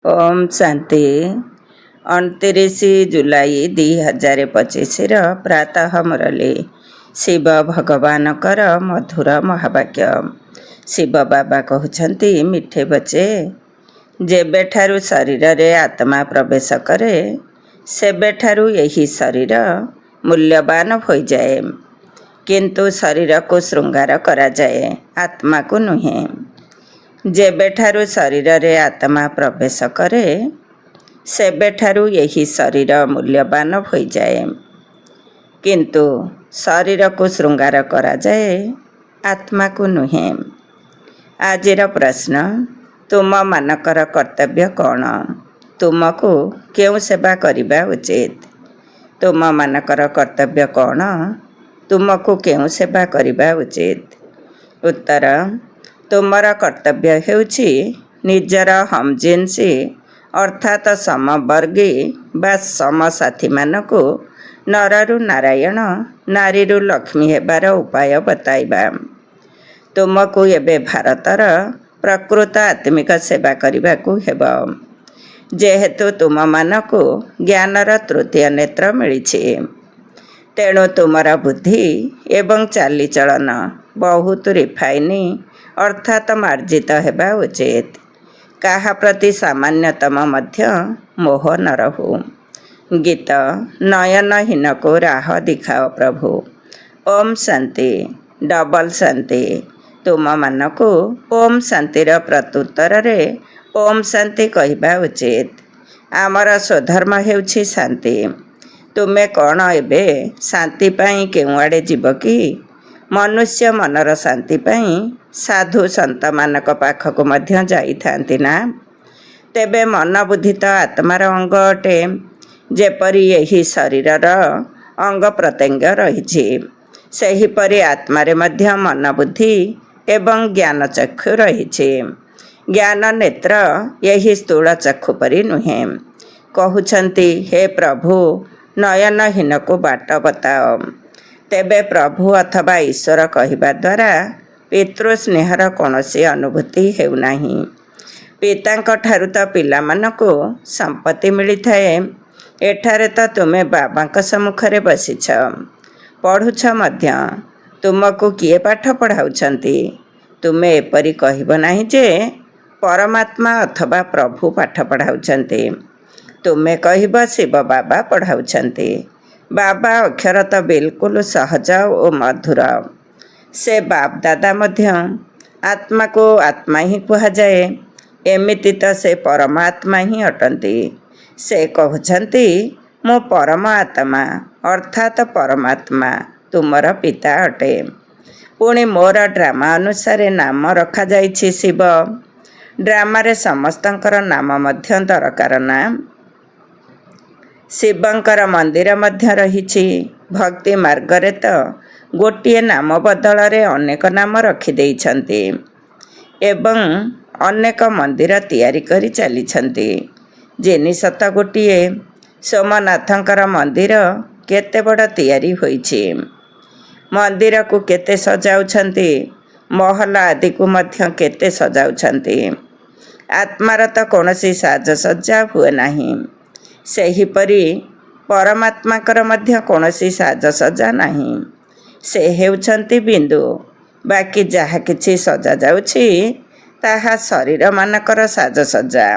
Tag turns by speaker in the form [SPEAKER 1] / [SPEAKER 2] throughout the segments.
[SPEAKER 1] ओम शांति 29 जुलाई 2025 प्रातः मुरली शिव भगवान कर मधुर महावाक्य। शिव बाबा कहते मिठे बचे जेबेठारु शरीर रे आत्मा प्रवेश करे सेबेठारु यही शरीर मूल्यवान हो जाए, किंतु शरीर को श्रृंगार करा जाए, आत्मा को नुहे। जेबेठारु शरीर रे आत्मा प्रवेश करे सेबेठारु यही शरीर मूल्यवान हो जाए, किंतु शरीर को श्रृंगार करा जाए, आत्मा को नुहे। आजिर प्रश्न, तुम मानकर कर्तव्य कौन? तुमको क्यों सेवा करिबा उचित? तुम मानकर कर्तव्य कौन? तुमको क्यों सेवा करिबा उचित? उत्तर, तुमर कर्तव्य हेउछि निजर हमजिन्सी अर्थात समवर्गी बा समसाथी मानकु नररु नारायण नारीरु लक्ष्मी हेबार उपाय बताइबा। तुमको एबे भारतर प्रकृत आत्मिक सेवा करिबाकु हेबो, जेहेतु तुम मानकु ज्ञानर तृतीय नेत्र मिलिछि, तेणु तुमर बुद्धि एवं चालीचलन बहुत रिफाइनी अर्थात मार्जित हेबा उचित। काहा प्रति सामान्यतम मध्य मोह न रहु। गीत नयनहीन को राह दिखाओ प्रभु। ओम शांति डबल शांति। तुम मानकु ओम शांतिर प्रत्युत्तर रे ओम शांति कहवा उचित। आमर स्वधर्म हेउछि शांति। तुमे कौन एबे शांति पाई केउ आड़े जीव कि? मनुष्य मनर शांति पाई साधु संत मानक पाखक मध्य जाइथांति ना? तेबे मन बुद्धि तो आत्मार अंग अटे, जेपरि यही शरीरर अंग प्रत्यंग रहिछि, सेहिपरि आत्मारे मध्य मन बुद्धि एवं ज्ञान चक्षु रहिछि। ज्ञान नेत्र यही स्थूल चक्षु परि नुहे। कहउछन्ति, हे प्रभु नयनहीन को बाट बताओ। तेबे प्रभु अथवा ईश्वर कहवा द्वारा पितृस्नेहर कौनसी अनुभूति हेउनाही। पितांक ठारु तो पिलामानकु संपत्ति मिलिथाए। एठारे तो तुमे बाबांक सम्मुखरे बसिछ, पढ़ुछ मध्य। तुमको किए पाठ पढ़ाउछन्ति? तुमे एपरि कहिब नाही जे परमात्मा अथवा प्रभु पाठ पढ़ाउछन्ति। तुमे कहिब शिव बाबा पढ़ाउछन्ति। बाबा अक्षर तो बिल्कुल सहज और मधुर। से बाप दादा मध्य आत्मा को आत्मा ही कहा जाए, एमिति तो से परमात्मा ही अटंती। से कहते मो परम आत्मा अर्थात परमात्मा तुमर पिता अटे। पुणी मोर ड्रामा अनुसार नाम रखा जाइछि शिव। ड्रामारे समस्तंकर नाम मध्य दरकार ना। शिवंकर मंदिर मध्य रहिछि। भक्ति मार्गरे तो गोटिए नाम बदल रे अनेक नाम रखि देइछन्ति एवं अनेक मंदिर तैयारी करि चलिछन्ति। जिनिस तो गोटिए। सोमनाथंकर मंदिर केते बड़ तैयारी होइछि। मंदिर को केते सजाउछन्ति, महल आदि को मध्य केते सजाउछन्ति। आत्मार तो कौनसी साजसज्जा हुए नाही। सेहिपरि परमात्माकर मध्य कौनसी साजसज्जा नाही। से हेउछन्ति बिंदु। बाकी जहा किछि सजा जाउछि ताहा शरीर मानकर साजसज्जा।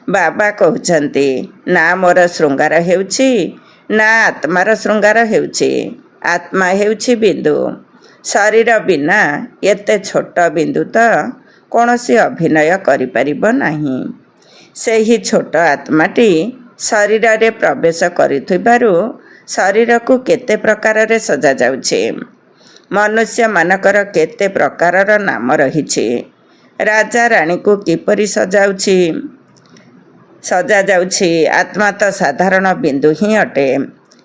[SPEAKER 1] बाबा कहउछन्ति, ना मोर श्रृंगार हेउछि ना आत्मार श्रृंगार हेउछि। आत्मा हेउछि बिंदु। शरीर बिना एते छोट बिंदु तो कौनसी अभिनय करि परिबो नाही। सेही छोट आत्माटी शरीर रे प्रवेश करिथिबारु शरीर को केते प्रकार रे सजा जाउछि। मनुष्य मानकर केते प्रकारर नाम रहिछि। राजा रानी को किपरि सजा जाउछि। आत्मा तो साधारण बिंदु ही अटे।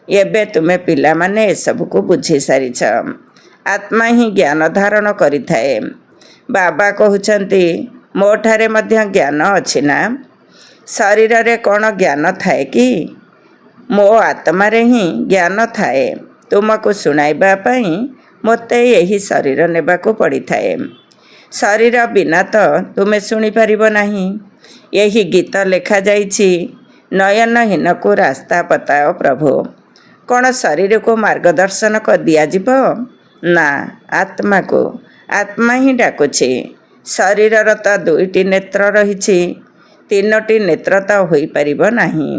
[SPEAKER 1] एबे तुमे पिला माने सब को बुझी सारिछ। आत्मा ही ज्ञान धारण करिथाए। बाबा कहउछन्ति, मोठारे मध्य ज्ञान अछि ना? शरीर रे कौन ज्ञान थाए कि? मो आत्मा रे ही ज्ञान थाए। तुमको सुनाइबा पई मोते यही शरीर नेबाको पड़ी थाए। शरीर बिना तो तुमे शुणी पारिब नाही। ଏହି ଗୀତ ଲେଖାଯାଇଛି, ନୟନହୀନକୁ ରାସ୍ତା ବତାଅ ପ୍ରଭୁ। କ'ଣ ଶରୀରକୁ ମାର୍ଗଦର୍ଶନ ଦିଆଯିବ? ନା, ଆତ୍ମାକୁ। ଆତ୍ମା ହିଁ ଡାକୁଛି। ଶରୀରର ତ ଦୁଇଟି ନେତ୍ର ରହିଛି, ତିନୋଟି ନେତ୍ର ତ ହୋଇପାରିବ ନାହିଁ।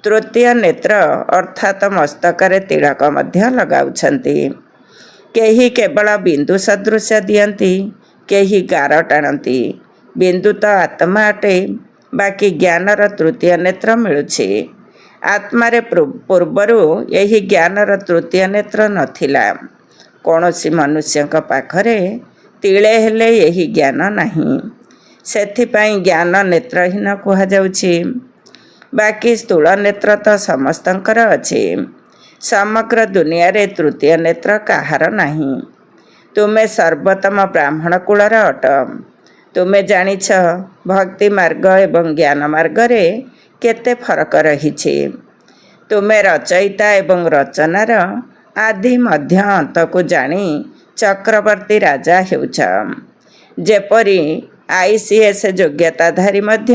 [SPEAKER 1] ତୃତୀୟ ନେତ୍ର ଅର୍ଥାତ୍ ମସ୍ତକରେ ତିଳକ ମଧ୍ୟ ଲଗାଉଛନ୍ତି। କେହି କେବଳ ବିନ୍ଦୁ ସଦୃଶ ଦିଅନ୍ତି, କେହି ଗାର ଟାଣନ୍ତି। ବିନ୍ଦୁ ତ ଆତ୍ମା ଅଟେ, ବାକି ଜ୍ଞାନର ତୃତୀୟ ନେତ୍ର ମିଳୁଛି। ଆତ୍ମାରେ ପୂର୍ବରୁ ଏହି ଜ୍ଞାନର ତୃତୀୟ ନେତ୍ର ନଥିଲା। କୌଣସି ମନୁଷ୍ୟଙ୍କ ପାଖରେ ତିଳେ ହେଲେ ଏହି ଜ୍ଞାନ ନାହିଁ। ସେଥିପାଇଁ ଜ୍ଞାନ ନେତ୍ରହୀନ କୁହାଯାଉଛି। ବାକି ସ୍ଥୂଳ ନେତ୍ର ତ ସମସ୍ତଙ୍କର ଅଛି। ସମଗ୍ର ଦୁନିଆରେ ତୃତୀୟ ନେତ୍ର କାହାର ନାହିଁ। ତୁମେ ସର୍ବୋତ୍ତମ ବ୍ରାହ୍ମଣ କୁଳର ଅଟ। ତୁମେ ଜାଣିଛ ଭକ୍ତି ମାର୍ଗ ଏବଂ ଜ୍ଞାନ ମାର୍ଗରେ କେତେ ଫରକ ରହିଛି। ତୁମେ ରଚୟିତା ଏବଂ ରଚନାର ଆଦି ମଧ୍ୟ ଅନ୍ତକୁ ଜାଣି ଚକ୍ରବର୍ତ୍ତୀ ରାଜା ହେଉଛ। ଯେପରି ICS ଯୋଗ୍ୟତାଧାରୀ ମଧ୍ୟ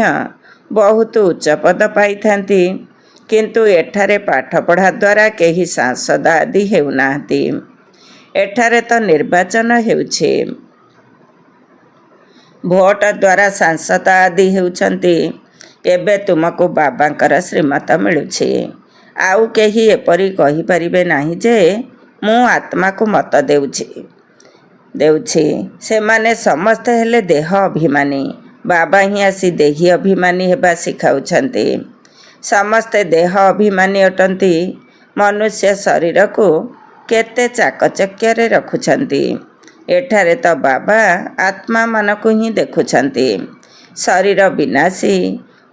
[SPEAKER 1] ବହୁତ ଉଚ୍ଚ ପଦ ପାଇଥାନ୍ତି, କିନ୍ତୁ ଏଠାରେ ପାଠପଢ଼ା ଦ୍ୱାରା କେହି ସାଂସଦ ଆଦି ହେଉନାହାନ୍ତି। ଏଠାରେ ତ ନିର୍ବାଚନ ହେଉଛି। ଭୋଟ ଦ୍ୱାରା ସାଂସଦ ଆଦି ହେଉଛନ୍ତି। ଏବେ ତୁମକୁ ବାବାଙ୍କର ଶ୍ରୀମତ ମିଳୁଛି। ଆଉ କେହି ଏପରି କହିପାରିବେ ନାହିଁ ଯେ ମୁଁ ଆତ୍ମାକୁ ମତ ଦେଉଛି। ସେମାନେ ସମସ୍ତେ ହେଲେ ଦେହ ଅଭିମାନୀ। ବାବା ହିଁ ଆସି ଦେହୀ ଅଭିମାନୀ ହେବା ଶିଖାଉଛନ୍ତି। ସମସ୍ତେ ଦେହ ଅଭିମାନୀ ଅଟନ୍ତି। ମନୁଷ୍ୟ ଶରୀରକୁ କେତେ ଚାକଚକ୍ୟରେ ରଖୁଛନ୍ତି। ଏଠାରେ ତ ବାବା ଆତ୍ମାମାନଙ୍କୁ ହିଁ ଦେଖୁଛନ୍ତି। ଶରୀର ବିନାଶୀ,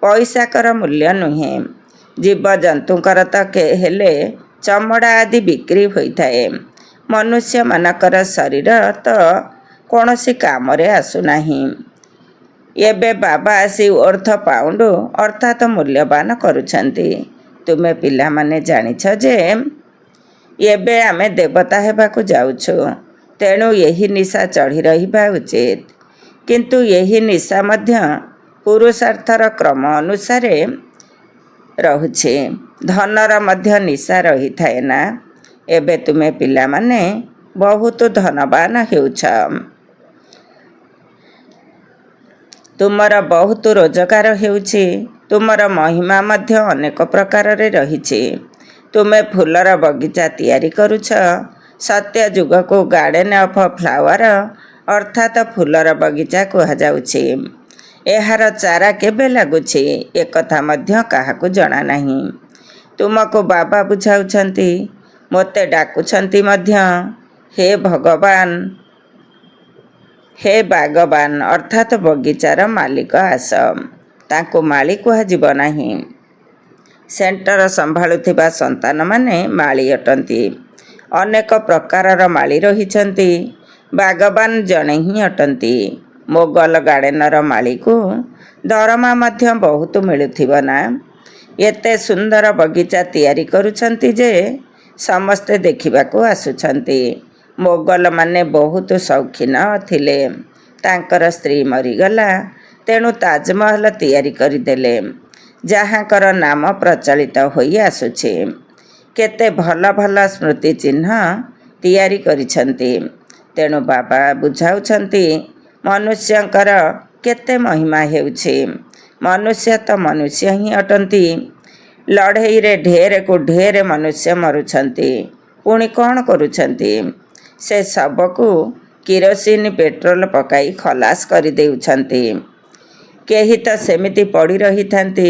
[SPEAKER 1] ପଇସାକର ମୂଲ୍ୟ ନୁହେଁ। ଜୀବଜନ୍ତୁଙ୍କର ତ ହେଲେ ଚମଡ଼ା ଆଦି ବିକ୍ରି ହୋଇଥାଏ। ମନୁଷ୍ୟମାନଙ୍କର ଶରୀର ତ କୌଣସି କାମରେ ଆସୁନାହିଁ। ଏବେ ବାବା ଆସି ଅର୍ଥ ପାଉଣ୍ଡ ଅର୍ଥାତ୍ ମୂଲ୍ୟବାନ କରୁଛନ୍ତି। ତୁମେ ପିଲାମାନେ ଜାଣିଛ ଯେ ଏବେ ଆମେ ଦେବତା ହେବାକୁ ଯାଉଛୁ। ତେଣୁ ଏହି ନିଶା ଚଢ଼ି ରହିବା ଉଚିତ। କିନ୍ତୁ ଏହି ନିଶା ମଧ୍ୟ ପୁରୁଷାର୍ଥର କ୍ରମ ଅନୁସାରେ ରହୁଛି। ଧନର ମଧ୍ୟ ନିଶା ରହିଥାଏ ନା। ଏବେ ତୁମେ ପିଲାମାନେ ବହୁତ ଧନବାନ ହେଉଛ। ତୁମର ବହୁତ ରୋଜଗାର ହେଉଛି। ତୁମର ମହିମା ମଧ୍ୟ ଅନେକ ପ୍ରକାରରେ ରହିଛି। ତୁମେ ଫୁଲର ବଗିଚା ତିଆରି କରୁଛ। ସତ୍ୟ ଯୁଗକୁ ଗାର୍ଡେନ୍ ଅଫ୍ ଫ୍ଲାୱାର ଅର୍ଥାତ୍ ଫୁଲର ବଗିଚା କୁହାଯାଉଛି। ଏହାର ଚାରା କେବେ ଲାଗୁଛି ଏକଥା ମଧ୍ୟ କାହାକୁ ଜଣା ନାହିଁ। ତୁମକୁ ବାବା ବୁଝାଉଛନ୍ତି, ମୋତେ ଡାକୁଛନ୍ତି ମଧ୍ୟ। ହେ ଭଗବାନ, ହେ ବାଗବାନ ଅର୍ଥାତ୍ ବଗିଚାର ମାଲିକ ଆସ। ତାଙ୍କୁ ମାଳି କୁହାଯିବ ନାହିଁ। ସେଣ୍ଟର ସମ୍ଭାଳୁଥିବା ସନ୍ତାନମାନେ ମାଳି ଅଟନ୍ତି। ଅନେକ ପ୍ରକାରର ମାଳି ରହିଛନ୍ତି। ବାଗବାନ ଜଣେ ହିଁ ଅଟନ୍ତି। ମୋଗଲ ଗାର୍ଡେନର ମାଳିକୁ ଦରମା ମଧ୍ୟ ବହୁତ ମିଳୁଥିବ ନା। ଏତେ ସୁନ୍ଦର ବଗିଚା ତିଆରି କରୁଛନ୍ତି ଯେ ସମସ୍ତେ ଦେଖିବାକୁ ଆସୁଛନ୍ତି। ମୋଗଲମାନେ ବହୁତ ସୌଖିନ ଥିଲେ। ତାଙ୍କର ସ୍ତ୍ରୀ ମରିଗଲା, ତେଣୁ ତାଜମହଲ ତିଆରି କରିଦେଲେ, ଯାହାଙ୍କର ନାମ ପ୍ରଚଳିତ ହୋଇ ଆସୁଛି। କେତେ ଭଲ ଭଲ ସ୍ମୃତି ଚିହ୍ନ ତିଆରି କରିଛନ୍ତି। ତେଣୁ ବାବା ବୁଝାଉଛନ୍ତି, ମନୁଷ୍ୟଙ୍କର କେତେ ମହିମା ହେଉଛି। ମନୁଷ୍ୟ ତ ମନୁଷ୍ୟ ହିଁ ଅଟନ୍ତି। ଲଢ଼େଇରେ ଢେରକୁ ଢେର ମନୁଷ୍ୟ ମରୁଛନ୍ତି। ପୁଣି କ'ଣ କରୁଛନ୍ତି? ସେ ଶବକୁ କିରୋସିନ ପେଟ୍ରୋଲ ପକାଇ ଖଲାସ କରିଦେଉଛନ୍ତି। କେହି ତ ସେମିତି ପଡ଼ି ରହିଥାନ୍ତି।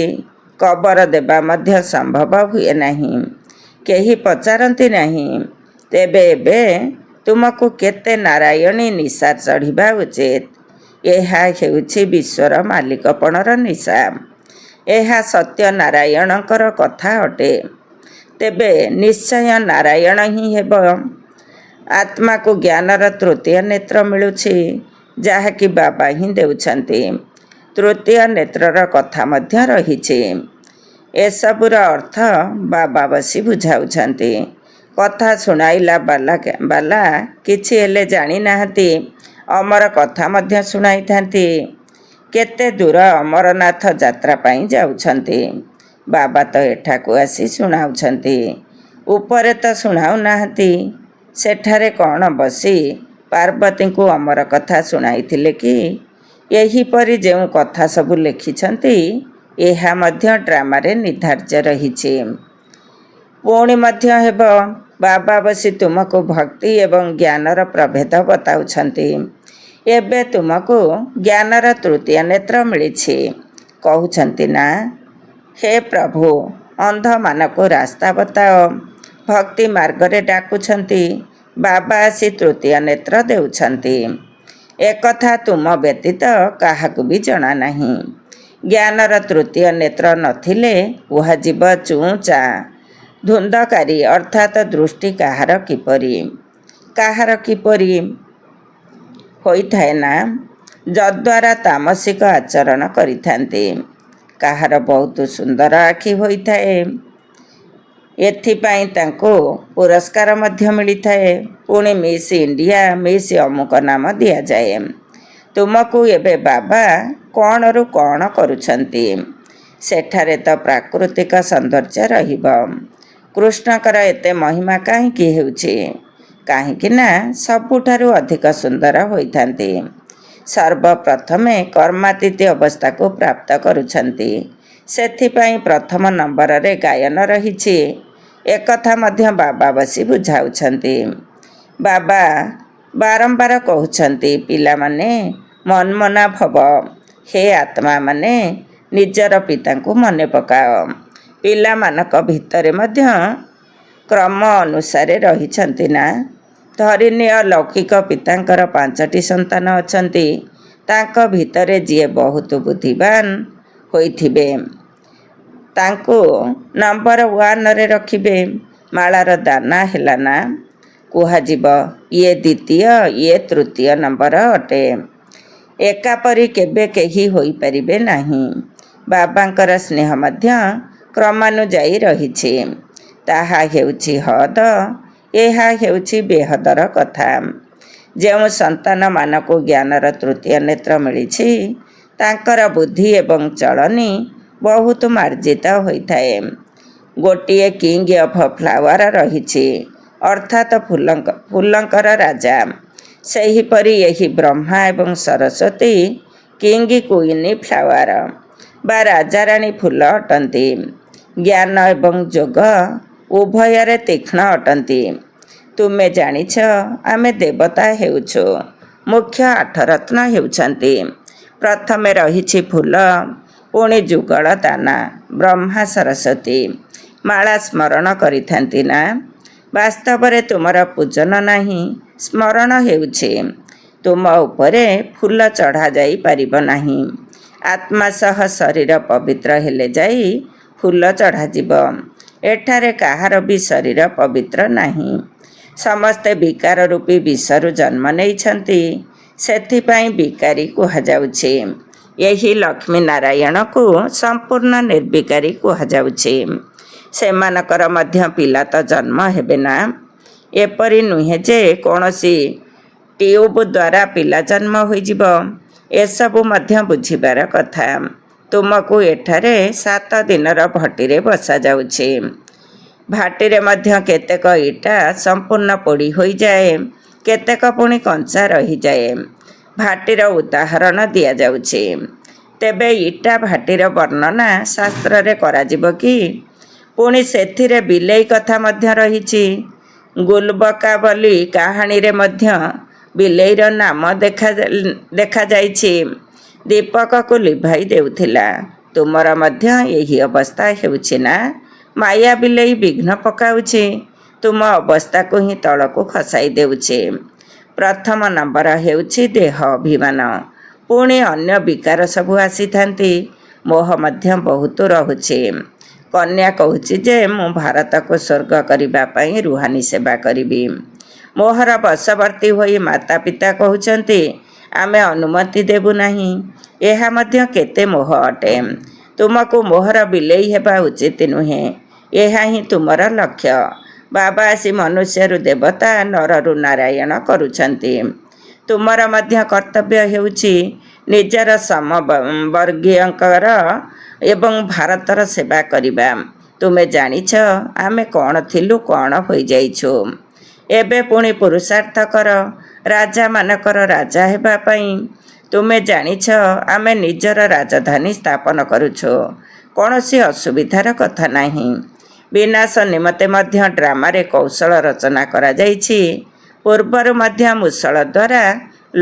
[SPEAKER 1] କବର ଦେବା ମଧ୍ୟ ସମ୍ଭବ ହୁଏ ନାହିଁ। କେହି ପଚାରନ୍ତି ନାହିଁ। ତେବେ ଏବେ ତୁମକୁ କେତେ ନାରାୟଣୀ ନିଶା ଚଢ଼ିବା ଉଚିତ। ଏହା ହେଉଛି ବିଶ୍ୱର ମାଲିକପଣର ନିଶା। ଏହା ସତ୍ୟ ନାରାୟଣଙ୍କର କଥା ଅଟେ। ତେବେ ନିଶ୍ଚୟ ନାରାୟଣ ହିଁ ହେବ। ଆତ୍ମାକୁ ଜ୍ଞାନର ତୃତୀୟ ନେତ୍ର ମିଳୁଛି, ଯାହାକି ବାବା ହିଁ ଦେଉଛନ୍ତି। ତୃତୀୟ ନେତ୍ରର କଥା ମଧ୍ୟ ରହିଛି। ଏସବୁର ଅର୍ଥ ବାବା ବସି ବୁଝାଉଛନ୍ତି। କଥା ଶୁଣାଇଲା ବାଲା କିଛି ହେଲେ ଜାଣିନାହାନ୍ତି। ଅମର କଥା ମଧ୍ୟ ଶୁଣାଇଥାନ୍ତି। କେତେ ଦୂର ଅମରନାଥ ଯାତ୍ରା ପାଇଁ ଯାଉଛନ୍ତି। ବାବା ତ ଏଠାକୁ ଆସି ଶୁଣାଉଛନ୍ତି, ଉପରେ ତ ଶୁଣାଉ ନାହାନ୍ତି। ସେଠାରେ କ'ଣ ବସି ପାର୍ବତୀଙ୍କୁ ଅମର କଥା ଶୁଣାଇଥିଲେ କି? ଏହିପରି ଯେଉଁ କଥା ସବୁ ଲେଖିଛନ୍ତି, ଏହା ମଧ୍ୟ ଡ୍ରାମାରେ ନିର୍ଦ୍ଧାର୍ଯ୍ୟ ରହିଛି। ପୁଣି ମଧ୍ୟ ହେବ, ବାବା ବସି ତୁମକୁ ଭକ୍ତି ଏବଂ ଜ୍ଞାନର ପ୍ରଭେଦ ବତାଉଛନ୍ତି। ଏବେ ତୁମକୁ ଜ୍ଞାନର ତୃତୀୟ ନେତ୍ର ମିଳିଛି। କହୁଛନ୍ତି ନା, ହେ ପ୍ରଭୁ, ଅନ୍ଧମାନଙ୍କୁ ରାସ୍ତା ବତାଅ। ଭକ୍ତି ମାର୍ଗରେ ଡାକୁଛନ୍ତି, ବାବା ଆସି ତୃତୀୟ ନେତ୍ର ଦେଉଛନ୍ତି। ଏକଥା ତୁମ ବ୍ୟତୀତ କାହାକୁ ବି ଜଣା ନାହିଁ। ଜ୍ଞାନର ତୃତୀୟ ନେତ୍ର ନଥିଲେ କୁହାଯିବ ଚୁଁଚା ଧୁନ୍ଧକାରୀ, ଅର୍ଥାତ୍ ଦୃଷ୍ଟି କାହାର କିପରି ହୋଇଥାଏ ନା, ଯଦ୍ୱାରା ତାମସିକ ଆଚରଣ କରିଥାନ୍ତି। କାହାର ବହୁତ ସୁନ୍ଦର ଆଖି ହୋଇଥାଏ, ଏଥିପାଇଁ ତାଙ୍କୁ ପୁରସ୍କାର ମଧ୍ୟ ମିଳିଥାଏ। ପୁଣି ମିସ୍ ଇଣ୍ଡିଆ, ମିସ୍ ଅମୁକ ନାମ ଦିଆଯାଏ। ତୁମକୁ ଏବେ ବାବା କ'ଣରୁ କ'ଣ କରୁଛନ୍ତି? ସେଠାରେ ତ ପ୍ରାକୃତିକ ସୌନ୍ଦର୍ଯ୍ୟ ରହିବ। କୃଷ୍ଣଙ୍କର ଏତେ ମହିମା କାହିଁକି ହେଉଛି? କାହିଁକି ନା ସବୁଠାରୁ ଅଧିକ ସୁନ୍ଦର ହୋଇଥାନ୍ତି। ସର୍ବପ୍ରଥମେ କର୍ମାତୀତ ଅବସ୍ଥାକୁ ପ୍ରାପ୍ତ କରୁଛନ୍ତି। ସେଥିପାଇଁ ପ୍ରଥମ ନମ୍ବରରେ ଗାୟନ ରହିଛି। ଏକଥା ମଧ୍ୟ ବାବା ବସି ବୁଝାଉଛନ୍ତି। ବାବା ବାରମ୍ବାର କହୁଛନ୍ତି, ପିଲାମାନେ ମନ୍ମନା ଭବ। ହେ ଆତ୍ମାମାନେ, ନିଜର ପିତାଙ୍କୁ ମନେ ପକାଅ। ପିଲାମାନଙ୍କ ଭିତରେ ମଧ୍ୟ କ୍ରମ ଅନୁସାରେ ରହିଛନ୍ତି ନା। ଧରିନିଅ, ଲୌକିକ ପିତାଙ୍କର 5ଟି ସନ୍ତାନ ଅଛନ୍ତି। ତାଙ୍କ ଭିତରେ ଯିଏ ବହୁତ ବୁଦ୍ଧିମାନ ହୋଇଥିବେ, ତାଙ୍କୁ ନମ୍ବର 1ରେ ରଖିବେ। ମାଳାର ଦାନା ହେଲା ନା, କୁହାଯିବ ଇଏ ଦ୍ୱିତୀୟ, ଇଏ ତୃତୀୟ ନମ୍ବର ଅଟେ। ଏକାପରି କେବେ କେହି ହୋଇପାରିବେ ନାହିଁ। ବାବାଙ୍କର ସ୍ନେହ ମଧ୍ୟ କ୍ରମାନୁଯାୟୀ ରହିଛି। ତାହା ହେଉଛି ହଦ, ଏହା ହେଉଛି ବେହଦର କଥା। ଯେଉଁ ସନ୍ତାନମାନଙ୍କୁ ଜ୍ଞାନର ତୃତୀୟ ନେତ୍ର ମିଳିଛି, ତାଙ୍କର ବୁଦ୍ଧି ଏବଂ ଚଳନି ବହୁତ ମାର୍ଜିତ ହୋଇଥାଏ। ଗୋଟିଏ କିଙ୍ଗ ଅଫ୍ ଫ୍ଲାୱାର ରହିଛି, ଅର୍ଥାତ୍ ଫୁଲଙ୍କର ରାଜା। ସେହିପରି ଏହି ବ୍ରହ୍ମା ଏବଂ ସରସ୍ୱତୀ କିଙ୍ଗ କୁଇନ୍ ଫ୍ଲାୱାର ବା ରାଜାରାଣୀ ଫୁଲ ଅଟନ୍ତି। ଜ୍ଞାନ ଏବଂ ଯୋଗ ଉଭୟରେ ତୀକ୍ଷ୍ଣ ଅଟନ୍ତି। ତୁମେ ଜାଣିଛ, ଆମେ ଦେବତା ହେଉଛୁ। ମୁଖ୍ୟ 8 ରତ୍ନ ହେଉଛନ୍ତି। ପ୍ରଥମେ ରହିଛି ଫୁଲ, ପୁଣି ଯୁଗଳ ଦାନା, ବ୍ରହ୍ମା ସରସ୍ୱତୀ। ମାଳା ସ୍ମରଣ କରିଥାନ୍ତି ନା? ବାସ୍ତବରେ ତୁମର ପୂଜନ ନାହିଁ, ସ୍ମରଣ ହେଉଛି। ତୁମ ଉପରେ ଫୁଲ ଚଢ଼ାଯାଇ ପାରିବ ନାହିଁ। ଆତ୍ମା ସହ ଶରୀର ପବିତ୍ର ହେଲେ ଯାଇ ଫୁଲ ଚଢ଼ାଯିବ। ଏଠାରେ କାହାର ବି ଶରୀର ପବିତ୍ର ନାହିଁ। ସମସ୍ତେ ବିକାର ରୂପୀ ବିଷରୁ ଜନ୍ମ ନେଇଛନ୍ତି। ସେଥିପାଇଁ ବିକାରୀ କୁହାଯାଉଛି। ଏହି ଲକ୍ଷ୍ମୀ ନାରାୟଣକୁ ସମ୍ପୂର୍ଣ୍ଣ ନିର୍ବିକାରୀ କୁହାଯାଉଛି। ସେମାନଙ୍କର ମଧ୍ୟ ପିଲା ତ ଜନ୍ମ ହେବେ ନା। ଏପରି ନୁହେଁ ଯେ କୌଣସି ଟ୍ୟୁବ୍ ଦ୍ୱାରା ପିଲା ଜନ୍ମ ହୋଇଯିବ। ଏସବୁ ମଧ୍ୟ ବୁଝିବାର କଥା। ତୁମକୁ ଏଠାରେ 7 ଦିନର ଭଟିରେ ବସାଯାଉଛି। ଭାଟିରେ ମଧ୍ୟ କେତେକ ଇଟା ସମ୍ପୂର୍ଣ୍ଣ ପୋଡ଼ି ହୋଇଯାଏ, କେତେକ ପୁଣି କଞ୍ଚା ରହିଯାଏ। ଭାଟିର ଉଦାହରଣ ଦିଆଯାଉଛି। ତେବେ ଇଟା ଭାଟିର ବର୍ଣ୍ଣନା ଶାସ୍ତ୍ରରେ କରାଯିବ କି? ପୁଣି ସେଥିରେ ବିଲେଇ କଥା ମଧ୍ୟ ରହିଛି। ଗୁଲବକାବଲି କାହାଣୀରେ ମଧ୍ୟ ବିଲେଇର ନାମ ଦେଖାଯାଇଛି। ଦୀପକକୁ ଲିଭାଇ ଦେଉଥିଲା। ତୁମର ମଧ୍ୟ ଏହି ଅବସ୍ଥା ହେଉଛି ନା? ମାୟା ବିଲେଇ ବିଘ୍ନ ପକାଉଛି, ତୁମ ଅବସ୍ଥାକୁ ହିଁ ତଳକୁ ଖସାଇ ଦେଉଛି। ପ୍ରଥମ ନମ୍ବର ହେଉଛି ଦେହ ଅଭିମାନ। ପୁଣି ଅନ୍ୟ ବିକାର ସବୁ ଆସିଥାନ୍ତି। ମୋହ ମଧ୍ୟ ବହୁତ ରହୁଛି। କନ୍ୟା କହୁଛି ଯେ ମୁଁ ଭାରତକୁ ସ୍ୱର୍ଗ କରିବା ପାଇଁ ରୁହାନୀ ସେବା କରିବି। ମୋହର ବଶବର୍ତ୍ତୀ ହୋଇ ମାତା ପିତା କହୁଛନ୍ତି, ଆମେ ଅନୁମତି ଦେବୁ ନାହିଁ। ଏହା ମଧ୍ୟ କେତେ ମୋହ ଅଟେ। ତୁମକୁ ମୋହର ବିଲେଇ ହେବା ଉଚିତ ନୁହେଁ। ଏହା ହିଁ ତୁମର ଲକ୍ଷ୍ୟ। ବାବା ଆସି ମନୁଷ୍ୟରୁ ଦେବତା, ନରରୁ ନାରାୟଣ କରୁଛନ୍ତି। ତୁମର ମଧ୍ୟ କର୍ତ୍ତବ୍ୟ ହେଉଛି ନିଜର ସମବର୍ଗୀୟଙ୍କର ଏବଂ ଭାରତର ସେବା କରିବା। ତୁମେ ଜାଣିଛ ଆମେ କ'ଣ ଥିଲୁ, କ'ଣ ହୋଇଯାଇଛୁ। ଏବେ ପୁଣି ପୁରୁଷାର୍ଥ କର ରାଜାମାନଙ୍କର ରାଜା ହେବା ପାଇଁ। ତୁମେ ଜାଣିଛ ଆମେ ନିଜର ରାଜଧାନୀ ସ୍ଥାପନ କରୁଛୁ। କୌଣସି ଅସୁବିଧାର କଥା ନାହିଁ। ବିନାଶ ନିମନ୍ତେ ମଧ୍ୟ ଡ୍ରାମାରେ କୌଶଳ ରଚନା କରାଯାଇଛି। ପୂର୍ବରୁ ମଧ୍ୟ ମୂଷଳ ଦ୍ୱାରା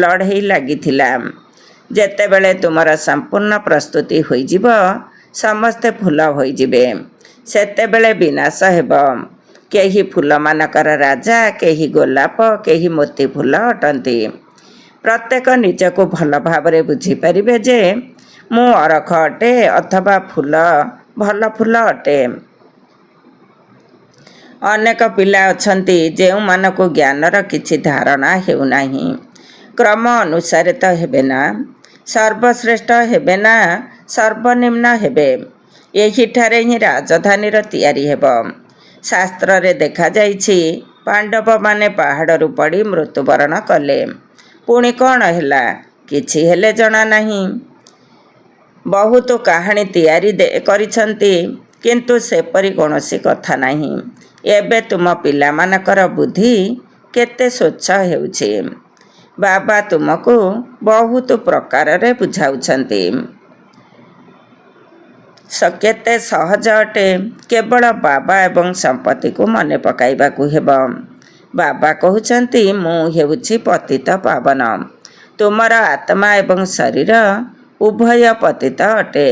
[SPEAKER 1] ଲଢ଼େଇ ଲାଗିଥିଲା। ଯେତେବେଳେ ତୁମର ସମ୍ପୂର୍ଣ୍ଣ ପ୍ରସ୍ତୁତି ହୋଇଯିବ, ସମସ୍ତେ ଫୁଲ ହୋଇଯିବେ, ସେତେବେଳେ ବିନାଶ ହେବ। କେହି ଫୁଲମାନଙ୍କର ରାଜା, କେହି ଗୋଲାପ, କେହି ମୋତି ଫୁଲ ଅଟନ୍ତି। ପ୍ରତ୍ୟେକ ନିଜକୁ ଭଲ ଭାବରେ ବୁଝିପାରିବେ ଯେ ମୁଁ ଅରଖ ଅଟେ ଅଥବା ଭଲ ଫୁଲ ଅଟେ। ଅନେକ ପିଲା ଅଛନ୍ତି ଯେଉଁମାନଙ୍କୁ ଜ୍ଞାନର କିଛି ଧାରଣା ହେଉନାହିଁ। କ୍ରମ ଅନୁସାରେ ତ ହେବେ ନା, ସର୍ବଶ୍ରେଷ୍ଠ ହେବେ ନା ସର୍ବନିମ୍ନ ହେବେ। ଏହିଠାରେ ହିଁ ରାଜଧାନୀର ତିଆରି ହେବ। ଶାସ୍ତ୍ରରେ ଦେଖାଯାଇଛି ପାଣ୍ଡବମାନେ ପାହାଡ଼ରୁ ପଡ଼ି ମୃତ୍ୟୁବରଣ କଲେ। ପୁଣି କ'ଣ ହେଲା? କିଛି ହେଲେ ଜଣା ନାହିଁ। ବହୁତ କାହାଣୀ ତିଆରି କରିଛନ୍ତି, କିନ୍ତୁ ସେପରି କୌଣସି କଥା ନାହିଁ। ଏବେ ତୁମ ପିଲାମାନଙ୍କର ବୁଦ୍ଧି କେତେ ସ୍ୱଚ୍ଛ ହେଉଛି। ବାବା ତୁମକୁ ବହୁତ ପ୍ରକାରରେ ବୁଝାଉଛନ୍ତି। କେତେ ସହଜ ଅଟେ। କେବଳ ବାବା ଏବଂ ସମ୍ପତ୍ତିକୁ ମନେ ପକାଇବାକୁ ହେବ। ବାବା କହୁଛନ୍ତି ମୁଁ ହେଉଛି ପତିତ ପାବନ। ତୁମର ଆତ୍ମା ଏବଂ ଶରୀର ଉଭୟ ପତିତ ଅଟେ।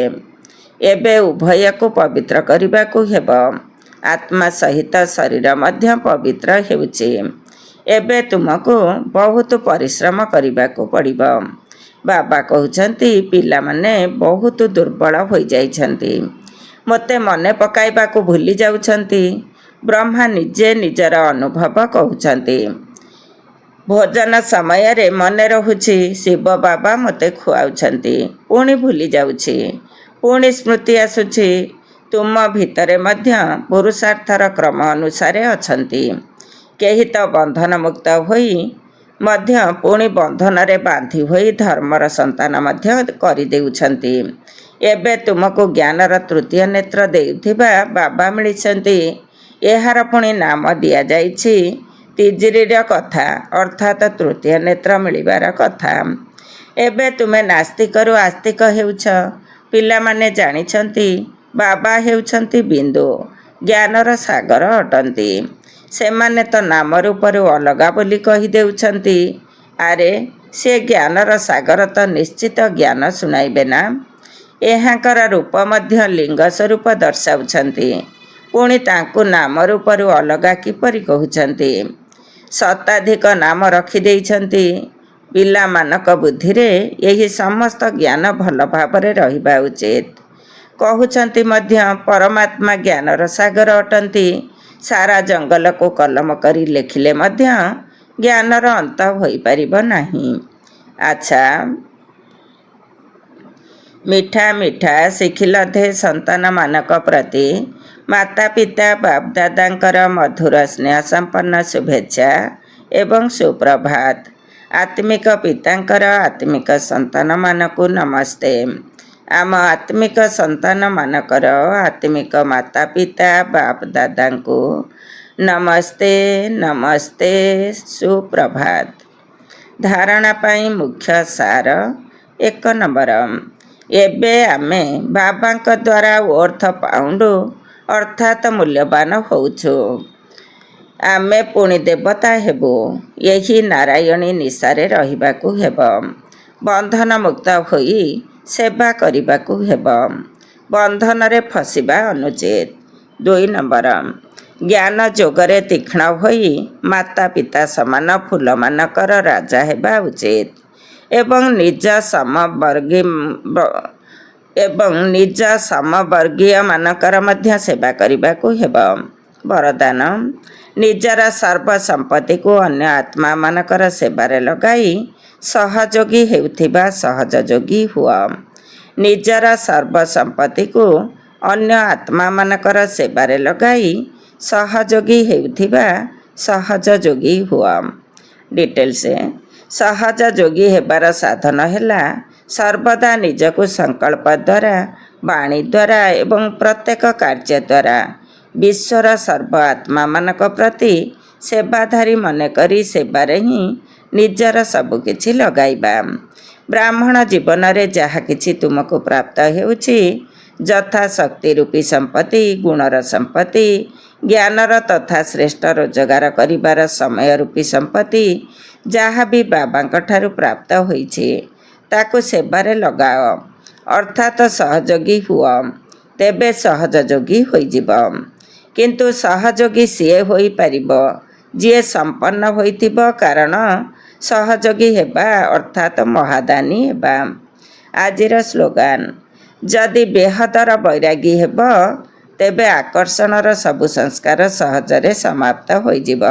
[SPEAKER 1] ଏବେ ଉଭୟକୁ ପବିତ୍ର କରିବାକୁ ହେବ। ଆତ୍ମା ସହିତ ଶରୀର ମଧ୍ୟ ପବିତ୍ର ହେଉଛି। ଏବେ ତୁମକୁ ବହୁତ ପରିଶ୍ରମ କରିବାକୁ ପଡ଼ିବ। ବାବା କହୁଛନ୍ତି ପିଲାମାନେ ବହୁତ ଦୁର୍ବଳ ହୋଇଯାଇଛନ୍ତି। ମୋତେ ମନେ ପକାଇବାକୁ ଭୁଲି ଯାଉଛନ୍ତି। ବ୍ରହ୍ମା ନିଜେ ନିଜର ଅନୁଭବ କହୁଛନ୍ତି। ଭୋଜନ ସମୟରେ ମନେ ରହୁଛି ଶିବ ବାବା ମୋତେ ଖୁଆଉଛନ୍ତି, ପୁଣି ଭୁଲି ଯାଉଛି। ପୁଣି ସ୍ମୃତି ଆସୁଛି। ତୁମ ଭିତରେ ମଧ୍ୟ ପୁରୁଷାର୍ଥର କ୍ରମ ଅନୁସାରେ ଅଛନ୍ତି। କେହି ତ ବନ୍ଧନମୁକ୍ତ ହୋଇ ମଧ୍ୟ ପୁଣି ବନ୍ଧନରେ ବାନ୍ଧି ହୋଇ ଧର୍ମର ସନ୍ତାନ ମଧ୍ୟ କରିଦେଉଛନ୍ତି। ଏବେ ତୁମକୁ ଜ୍ଞାନର ତୃତୀୟ ନେତ୍ର ଦେଉଥିବା ବାବା ମିଳିଛନ୍ତି। ଏହାର ପୁଣି ନାମ ଦିଆଯାଇଛି ତିଜିରିର କଥା, ଅର୍ଥାତ୍ ତୃତୀୟ ନେତ୍ର ମିଳିବାର କଥା। ଏବେ ତୁମେ ନାସ୍ତିକରୁ ଆସ୍ତିକ ହେଉଛ। ପିଲାମାନେ ଜାଣିଛନ୍ତି ବାବା ହେଉଛନ୍ତି ବିନ୍ଦୁ, ଜ୍ଞାନର ସାଗର ଅଟନ୍ତି। ସେମାନେ ତ ନାମ ରୂପରୁ ଅଲଗା ବୋଲି କହିଦେଉଛନ୍ତି। ଆରେ ସେ ଜ୍ଞାନର ସାଗର ତ ନିଶ୍ଚିତ ଜ୍ଞାନ ଶୁଣାଇବେ ନା। ଏହାଙ୍କର ରୂପ ମଧ୍ୟ ଲିଙ୍ଗ ସ୍ୱରୂପ ଦର୍ଶାଉଛନ୍ତି। ପୁଣି ତାଙ୍କୁ ନାମ ରୂପରୁ ଅଲଗା କିପରି କହୁଛନ୍ତି? ଶତାଧିକ ନାମ ରଖିଦେଇଛନ୍ତି। ପିଲାମାନଙ୍କ ବୁଦ୍ଧିରେ ଏହି ସମସ୍ତ ଜ୍ଞାନ ଭଲ ଭାବରେ ରହିବା ଉଚିତ। କହୁଛନ୍ତି ମଧ୍ୟ ପରମାତ୍ମା ଜ୍ଞାନର ସାଗର ଅଟନ୍ତି। ସାରା ଜଙ୍ଗଲକୁ କଲମ କରି ଲେଖିଲେ ମଧ୍ୟ ଜ୍ଞାନର ଅନ୍ତ ହୋଇପାରିବ ନାହିଁ। ଆଚ୍ଛା, ମିଠା ମିଠା ଶିଖିଲଧେ ସନ୍ତାନମାନଙ୍କ ପ୍ରତି ମାତା ପିତା ବାପଦାଦାଙ୍କର ମଧୁର ସ୍ନେହ ସମ୍ପନ୍ନ ଶୁଭେଚ୍ଛା ଏବଂ ସୁପ୍ରଭାତ। ଆତ୍ମିକ ପିତାଙ୍କର ଆତ୍ମିକ ସନ୍ତାନମାନଙ୍କୁ ନମସ୍ତେ। ଆମ ଆତ୍ମିକ ସନ୍ତାନମାନଙ୍କର ଆତ୍ମିକ ମାତା ପିତା ବାପଦାଦାଙ୍କୁ ନମସ୍ତେ ନମସ୍ତେ, ସୁପ୍ରଭାତ। ଧାରଣା ପାଇଁ ମୁଖ୍ୟ ସାର 1 ନମ୍ବର। ଏବେ ଆମେ ବାବାଙ୍କ ଦ୍ୱାରା ଓର୍ଥ ପାଉଣ୍ଡ ଅର୍ଥାତ୍ ମୂଲ୍ୟବାନ ହେଉଛୁ। ଆମେ ପୁଣି ଦେବତା ହେବୁ। ଏହି ନାରାୟଣୀ ନିଶାରେ ରହିବାକୁ ହେବ। ବନ୍ଧନମୁକ୍ତ ହୋଇ ସେବା କରିବାକୁ ହେବ। ବନ୍ଧନରେ ଫସିବା ଅନୁଚିତ। 2 ନମ୍ବର। ଜ୍ଞାନ ଯୋଗରେ ତୀକ୍ଷ୍ଣ ହୋଇ ମାତା ପିତା ସମାନ ଫୁଲମାନଙ୍କର ରାଜା ହେବା ଉଚିତ ଏବଂ ନିଜ ସମବର୍ଗୀୟମାନଙ୍କର ମଧ୍ୟ ସେବା କରିବାକୁ ହେବ। ବରଦାନ। ନିଜର ସର୍ବ ସମ୍ପତ୍ତିକୁ ଅନ୍ୟ ଆତ୍ମାମାନଙ୍କର ସେବାରେ ଲଗାଇ ସହଯୋଗୀ ହେଉଥିବା ସହଯୋଗୀ ହୁଅ। ନିଜର ସର୍ବ ସମ୍ପତ୍ତିକୁ ଅନ୍ୟ ଆତ୍ମାମାନଙ୍କର ସେବାରେ ଲଗାଇ ସହଯୋଗୀ ହେଉଥିବା ସହଯୋଗୀ ହୁଅ। ଡିଟେଲ୍ସ। ସହଯୋଗୀ ହେବାର ସାଧନ ହେଲା ସର୍ବଦା ନିଜକୁ ସଂକଳ୍ପ ଦ୍ୱାରା, ବାଣୀ ଦ୍ୱାରା ଏବଂ ପ୍ରତ୍ୟେକ କାର୍ଯ୍ୟ ଦ୍ୱାରା ବିଶ୍ୱର ସର୍ବ ଆତ୍ମାମାନଙ୍କ ପ୍ରତି ସେବାଧାରୀ ମନେକରି ସେବାରେ ହିଁ ନିଜର ସବୁକିଛି ଲଗାଇବା। ବ୍ରାହ୍ମଣ ଜୀବନରେ ଯାହା କିଛି ତୁମକୁ ପ୍ରାପ୍ତ ହେଉଛି, ଯଥା ଶକ୍ତି ରୂପୀ ସମ୍ପତ୍ତି, ଗୁଣର ସମ୍ପତ୍ତି, ଜ୍ଞାନର ତଥା ଶ୍ରେଷ୍ଠ ରୋଜଗାର କରିବାର ସମୟ ରୂପୀ ସମ୍ପତ୍ତି, ଯାହା ବି ବାବାଙ୍କ ଠାରୁ ପ୍ରାପ୍ତ ହୋଇଛି ତାକୁ ସେବାରେ ଲଗାଅ, ଅର୍ଥାତ୍ ସହଯୋଗୀ ହୁଅ, ତେବେ ସହଜ ଯୋଗୀ ହୋଇଯିବ। କିନ୍ତୁ ସହଯୋଗୀ ସିଏ ହୋଇପାରିବ ଯିଏ ସମ୍ପନ୍ନ ହୋଇଥିବ, କାରଣ ସହଯୋଗୀ ହେବା ଅର୍ଥାତ୍ ମହାଦାନୀ ହେବା। ଆଜିର ସ୍ଲୋଗାନ, ଯଦି ବେହଦର ବୈରାଗୀ ହେବ ତେବେ ଆକର୍ଷଣର ସବୁ ସଂସ୍କାର ସହଜରେ ସମାପ୍ତ ହୋଇଯିବ।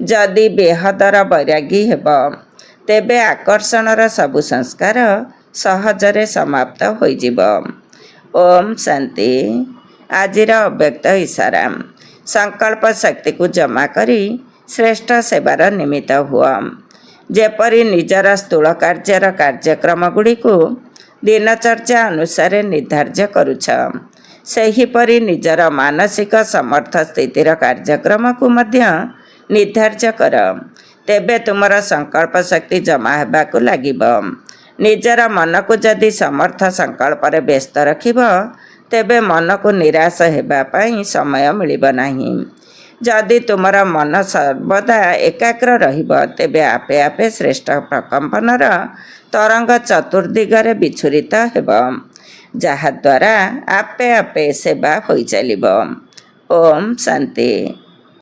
[SPEAKER 1] ଯଦି ବେହଦର ବୈରାଗୀ ହେବ ତେବେ ଆକର୍ଷଣର ସବୁ ସଂସ୍କାର ସହଜରେ ସମାପ୍ତ ହୋଇଯିବ। ଓମ୍ ଶାନ୍ତି। ଆଜିର ଅବ୍ୟକ୍ତ ଇସାରା, ସଂକଳ୍ପ ଶକ୍ତିକୁ ଜମା କରି ଶ୍ରେଷ୍ଠ ସେବାର ନିମିତ୍ତ ହୁଅ। ଯେପରି ନିଜର ସ୍ଥୂଳ କାର୍ଯ୍ୟର କାର୍ଯ୍ୟକ୍ରମ ଗୁଡ଼ିକୁ ଦିନଚର୍ଯ୍ୟା ଅନୁସାରେ ନିର୍ଦ୍ଧାର୍ଯ୍ୟ କରୁଛ, ସେହିପରି ନିଜର ମାନସିକ ସମର୍ଥ ସ୍ଥିତିର କାର୍ଯ୍ୟକ୍ରମକୁ ମଧ୍ୟ ନିର୍ଦ୍ଧାର୍ଯ୍ୟ କର। ତେବେ ତୁମର ସଂକଳ୍ପ ଶକ୍ତି ଜମା ହେବାକୁ ଲାଗିବ। ନିଜର ମନକୁ ଯଦି ସମର୍ଥ ସଂକଳ୍ପରେ ବ୍ୟସ୍ତ ରଖିବ, ତେବେ ମନକୁ ନିରାଶ ହେବା ପାଇଁ ସମୟ ମିଳିବ ନାହିଁ। ଯଦି ତୁମର ମନ ସର୍ବଦା ଏକାଗ୍ର ରହିବ, ତେବେ ଆପେ ଆପେ ଶ୍ରେଷ୍ଠ ପ୍ରକମ୍ପନର ତରଙ୍ଗ ଚତୁର୍ଦିଗରେ ବିଚ୍ଛୁରିତ ହେବ, ଯାହାଦ୍ୱାରା ଆପେ ଆପେ ସେବା ହୋଇଚାଲିବ। ଓମ୍ ଶାନ୍ତି।